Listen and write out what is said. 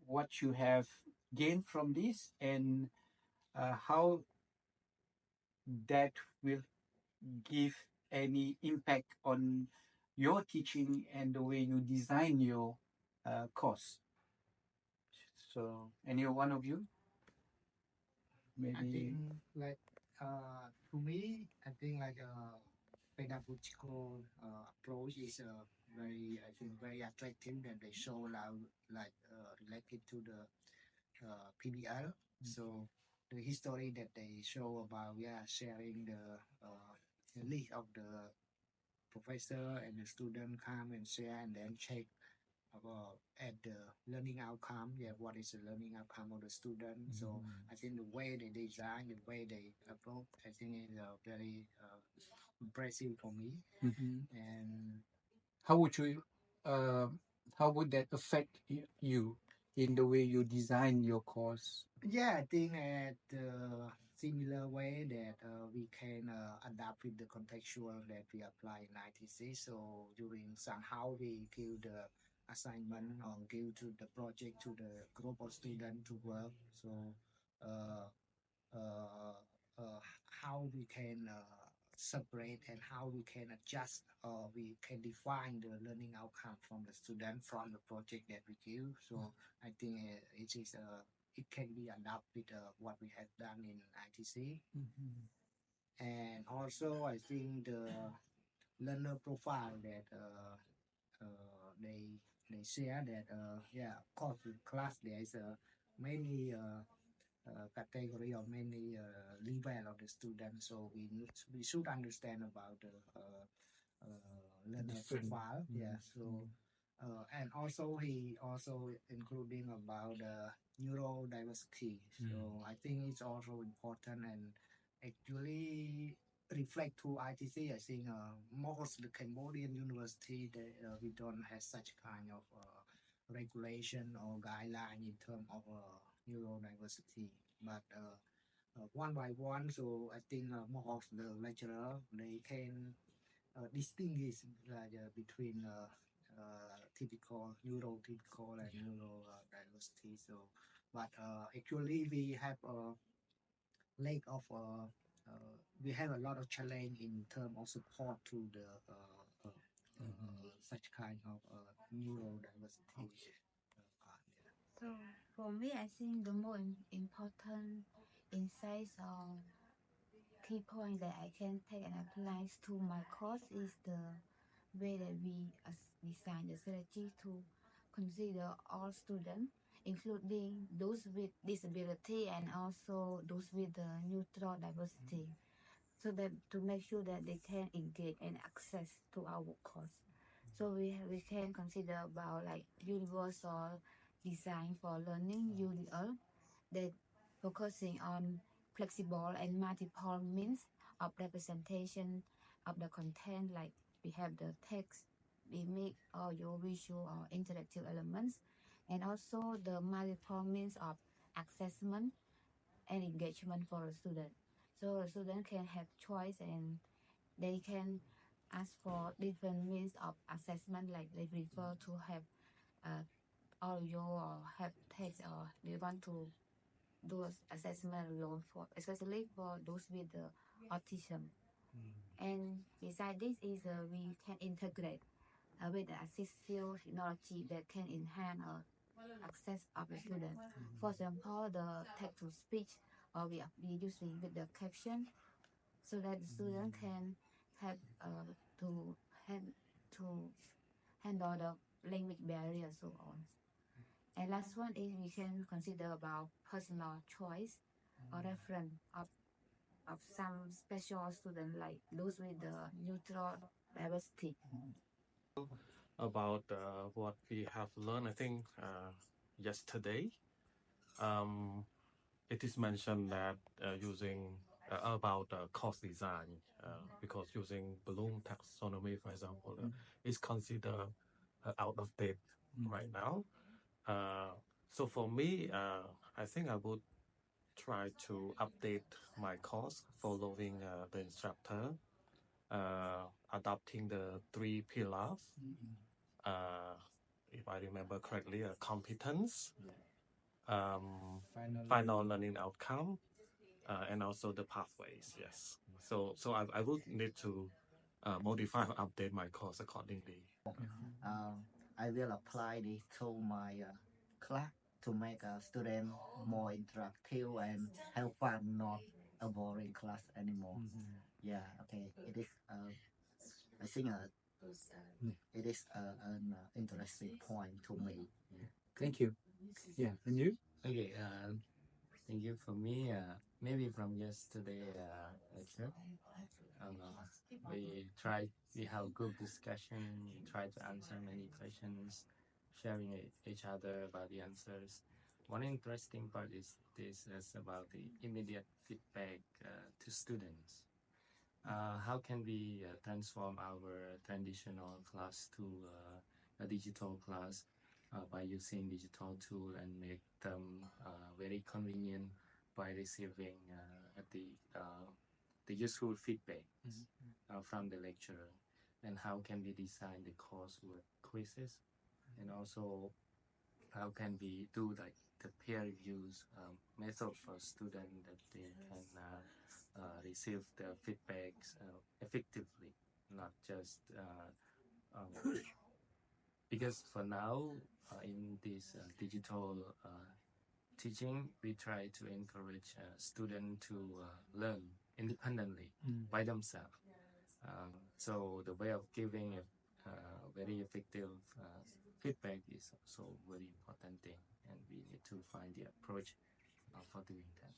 what you have gained from this, and how that will give any impact on your teaching and the way you design your course. So, any one of you? I think Maybe. like to me, I think like pedagogical approach is very, I think, very attractive that they show like related to the PBL. So the history that they show about, yeah, sharing the list of the professor and the student come and share and then check about at the learning outcome. Yeah, what is the learning outcome of the student? So I think the way they design, the way they approach, I think is very impressive for me. And How would you, uh, how would that affect you in the way you design your course? yeah, I think at similar way that we can adapt with the contextual that we apply in ITC. So during somehow we give the assignment or give to the project to the group of students to work. So uh, uh, how we can separate and how we can adjust or we can define the learning outcome from the student from the project that we give. So I think it is it can be adapted with what we have done in ITC. And also I think the learner profile that they share that yeah, of course in class there is many category or many level of the student, so we should understand about the learner profile. Yeah, so and also he also including about neurodiversity. So I think it's also important and actually reflect to ITC. I think most the Cambodian university they, we don't have such kind of regulation or guideline in terms of neurodiversity, but one by one. So I think most of the lecturer they can distinguish between typical neurotypical and neuro diversity. So, but actually we have a lack of we have a lot of challenge in terms of support to the such kind of neurodiversity part. Yeah. So for me, I think the more important insights or key point that I can take and apply to my course is the way that we design the strategy to consider all students, including those with disability and also those with the neutral diversity, so that to make sure that they can engage and access to our course. So we can consider about like universal design for learning UDL that focusing on flexible and multiple means of representation of the content, like we have the text, image, audio, visual or interactive elements, and also the multiple means of assessment and engagement for the student. So the student can have choice and they can ask for different means of assessment, like they prefer to have audio or have text, or they want to do assessment alone, for especially for those with the autism. And beside this is we can integrate with the assistive technology that can enhance access of the student. For example, the text to speech, or we using with the caption, so that the student can have to hand to handle the language barrier, so on. And last one is we can consider about personal choice or reference of some special student, like those with the neutral diversity. About what we have learned, I think yesterday it is mentioned that using about course design, because using Bloom taxonomy, for example, is considered out of date right now. So for me, I think I would try to update my course following the instructor, adopting the 3 pillars. If I remember correctly, competence, final learning outcome, and also the pathways. Yes. So I would need to modify or update my course accordingly. I will apply this to my class to make a student more interactive and have fun, not a boring class anymore. Yeah, okay. It is. I think it is an interesting point to me. Thank you. Yeah, and you? Okay, thank you. For me, maybe from yesterday lecture, we have group discussion, we try to answer many questions, sharing each other about the answers. One interesting part is this is about the immediate feedback to students. How can we transform our traditional class to a digital class by using digital tool and make them very convenient by receiving the useful feedback from the lecturer? And how can we design the coursework quizzes? And also, how can we do like the peer reviews method for students that they can receive the feedbacks effectively, not just because for now in this digital teaching, we try to encourage students to learn independently by themselves. So the way of giving a very effective feedback is also very important thing, and we need to find the approach for doing that.